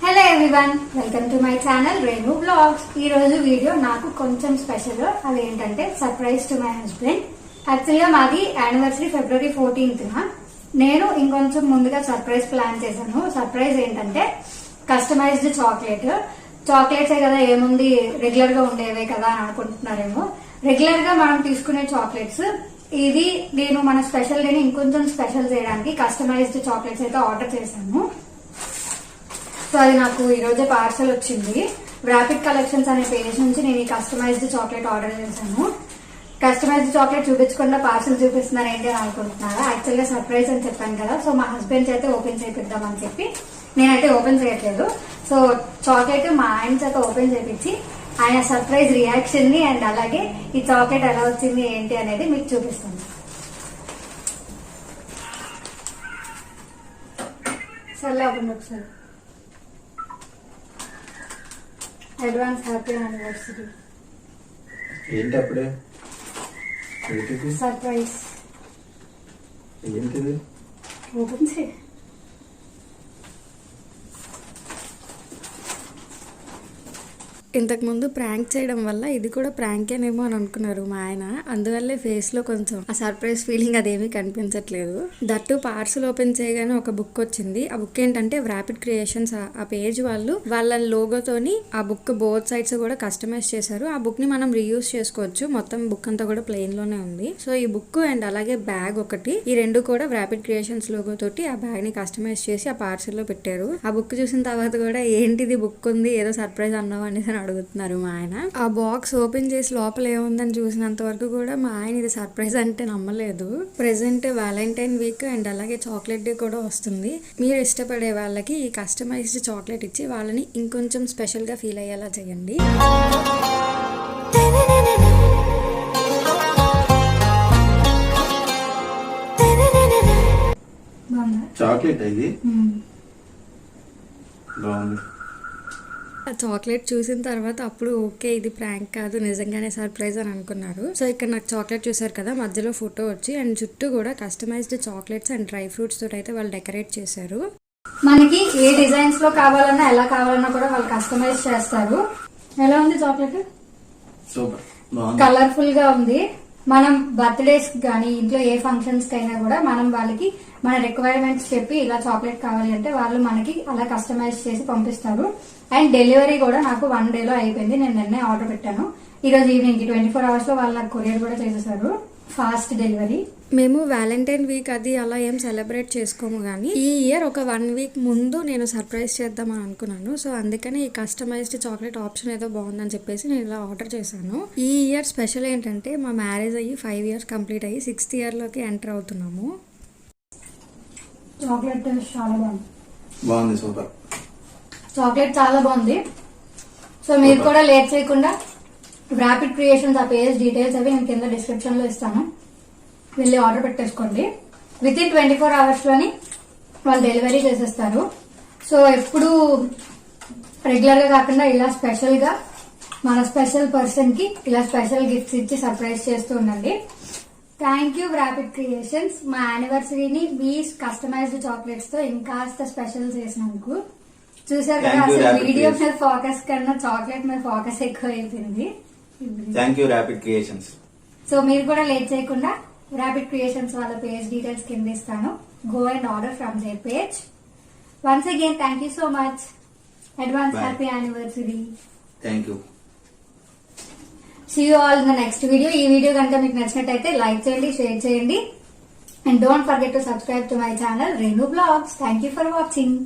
Hello everyone, welcome to my channel Renu blogs. ఈ రోజు video నాకు కొంచెం స్పెషల్. అదేంటంటే surprise to my husband. Actual గా మాది యానివర్సరీ February 14th. నేను ఇంకొంచెం ముందుగా సర్ప్రైజ్ ప్లాన్ చేశాను. సర్ప్రైజ్ ఏంటంటే కస్టమైజ్డ్ చాక్లెట్స్ కదా, ఏముంది రెగ్యులర్ గా ఉండేవే కదా అని అనుకుంటున్నారేమో. రెగ్యులర్ గా మనం తీసుకునే చాక్లెట్స్ ఇది నేను మన స్పెషల్ డేని ఇంకొంచెం స్పెషల్ చేయడానికి కస్టమైజ్డ్ చాక్లెట్స్ అయితే ఆర్డర్ చేశాను. సో అది నాకు ఈ రోజే పార్సల్ వచ్చింది. ర్యాపిడ్ కలెక్షన్స్ అనే పేజ్ నుంచి నేను ఈ కస్టమైజ్డ్ చాక్లెట్ ఆర్డర్ చేశాను. కస్టమైజ్డ్ చాక్లెట్ చూపించకుండా పార్సల్ చూపిస్తున్నారు ఏంటి అని అనుకుంటున్నారా? యాక్చువల్ గా సర్ప్రైజ్ అని చెప్పాను కదా, సో మా హస్బెండ్ చేత ఓపెన్ చేపిద్దామని చెప్పి నేనైతే ఓపెన్ చేయట్లేదు. సో చాక్లెట్ మా ఆయన చేత ఓపెన్ చేపించి ఆయన సర్ప్రైజ్ రియాక్షన్ ని అండ్ అలాగే ఈ చాక్లెట్ ఎలా వచ్చింది ఏంటి అనేది మీకు చూపిస్తాను. సర్లే అవ్వండి ఒకసారి. Advance happy anniversary. ఏంటి అప్పుడే సర్ప్రైజ్ ఏంటిది? ఓపెన్ చేయి. ఇంతకుముందు ప్రాంక్ చేయడం వల్ల ఇది కూడా ప్రాంకేనేమో అని అనుకున్నారు మా ఆయన. అందువల్లే ఫేస్ లో కొంచెం ఆ సర్ప్రైజ్ ఫీలింగ్ అదేమీ కనిపించట్లేదు. దట్టు పార్సల్ ఓపెన్ చేయగానే ఒక బుక్ వచ్చింది. ఆ బుక్ ఏంటంటే ర్యాపిడ్ క్రియేషన్స్. ఆ పేజ్ వాళ్ళు వాళ్ళ లోగోతోని ఆ బుక్ బోత్ సైడ్స్ కూడా కస్టమైజ్ చేశారు. ఆ బుక్ ని మనం రీయూజ్ చేసుకోవచ్చు. మొత్తం బుక్ అంతా కూడా ప్లెయిన్ లోనే ఉంది. సో ఈ బుక్ అండ్ అలాగే బ్యాగ్ ఒకటి, ఈ రెండు కూడా ర్యాపిడ్ క్రియేషన్స్ లోగో తోటి ఆ బ్యాగ్ ని కస్టమైజ్ చేసి ఆ పార్సల్ లో పెట్టారు. ఆ బుక్ చూసిన తర్వాత కూడా ఏంటిది బుక్ ఉంది, ఏదో సర్ప్రైజ్ అన్నావు అనేసి అడుగుతున్నారు మా ఆయన. ఆ బాక్స్ ఓపెన్ చేసి లోపల ఏముందని చూసినంత వరకు కూడా మా ఆయన ఇది సర్ప్రైజ్ అంటే నమ్మలేదు. ప్రెసెంట్ వ్యాలంటైన్ వీక్ అండ్ అలాగే చాక్లెట్ డే కూడా వస్తుంది. మీరు ఇష్టపడే వాళ్ళకి ఈ కస్టమైజ్డ్ చాక్లెట్ ఇచ్చి వాళ్ళని ఇంకొంచెం స్పెషల్ గా ఫీల్ అయ్యేలా చేయండి. చాక్లెట్ ఇది బాగుంది. ఆ చాక్లెట్ చూసిన తర్వాత అప్పుడు ఓకే ఇది ప్రాంక్ కాదు, నిజంగానే సర్ప్రైజ్ అని అనుకున్నారు. సో ఇక్కడ నాకు చాక్లెట్ చూసారు కదా, మధ్యలో ఫోటో వచ్చి అండ్ చుట్టూ కూడా customised chocolates and dry fruits తోటి అయితే వాళ్ళు డెకరేట్ చేశారు. మనకి ఏ డిజైన్స్ లో కావాలన్నా ఎలా కావాలన్నా కూడా వాళ్ళు కస్టమైజ్ చేస్తారు. ఎలా ఉంది చాక్లెట్? సూపర్, కలర్ఫుల్ గా ఉంది. మనం బర్త్డేస్ కానీ ఇంట్లో ఏ ఫంక్షన్స్ కైనా కూడా మనం వాళ్ళకి మన రిక్వైర్మెంట్స్ చెప్పి ఇలా చాక్లెట్ కావాలి అంటే వాళ్ళు మనకి అలా కస్టమైజ్ చేసి పంపిస్తారు. అండ్ డెలివరీ కూడా నాకు 1 day లో అయిపోయింది. నేను నిన్నే ఆర్డర్ పెట్టాను. ఈ రోజు ఈవినింగ్ 24 hours లో వాళ్ళు నాకు కొరియర్ కూడా చేసేసారు. Fast delivery. మేము వ్యాలంటైన్ వీక్ అది అలా ఏం సెలబ్రేట్ చేసుకోము, కానీ ఈ ఇయర్ ఒక 1 week ముందు నేను సర్ప్రైజ్ చేద్దామని అనుకున్నాను. సో అందుకని ఈ కస్టమైజ్డ్ చాక్లెట్ ఆప్షన్ ఏదో బాగుందని చెప్పేసి నేను ఇలా ఆర్డర్ చేశాను. ఈ ఇయర్ స్పెషల్ ఏంటంటే మా మ్యారేజ్ అయ్యి 5 years కంప్లీట్ అయ్యి 6th year లోకి ఎంటర్ అవుతున్నాము. చాక్లెట్ చాలా బాగుంది, సూపర్. చాక్లెట్ చాలా బాగుంది. సో మీరు కూడా లేట్ చేయకుండా ర్యాపిడ్ క్రియేషన్స్ ఆ పేజ్ డీటెయిల్స్ అవి నేను కింద డిస్క్రిప్షన్ లో ఇస్తాను, వెళ్ళి ఆర్డర్ పెట్టేసుకోండి. విత్ ఇన్ 24 hours లోని వాళ్ళు డెలివరీ చేసేస్తారు. సో ఎప్పుడు రెగ్యులర్ గా కాకుండా ఇలా స్పెషల్ గా మన స్పెషల్ పర్సన్ కి ఇలా స్పెషల్ గిఫ్ట్స్ ఇచ్చి సర్ప్రైజ్ చేస్తూ ఉండండి. థ్యాంక్ యూ ర్యాపిడ్ క్రియేషన్స్, మా యానివర్సరీని మీ కస్టమైజ్డ్ చాక్లెట్స్ తో ఇంకాస్త స్పెషల్ చేసినందుకు. చూసారు కదా, అసలు వీడియో మీద ఫోకస్ కన్నా చాక్లెట్ మీద ఫోకస్ ఎక్కువ అయిపోయింది. Thank you rapid creations. So మీరు కూడా లేట్ చేయకుండా ర్యాపిడ్ క్రియేషన్స్ వాళ్ళ పేజ్ డీటెయిల్స్ కింద ఇస్తాను. Go and order from there page. Once again thank you so much. Advance happy anniversary. Thank you. See you all in the next video. ఈ video కనుక మీకు నచ్చినట్టయితే లైక్ చేయండి, share చేయండి, and don't forget to subscribe to my channel Renu blogs. Thank you for watching.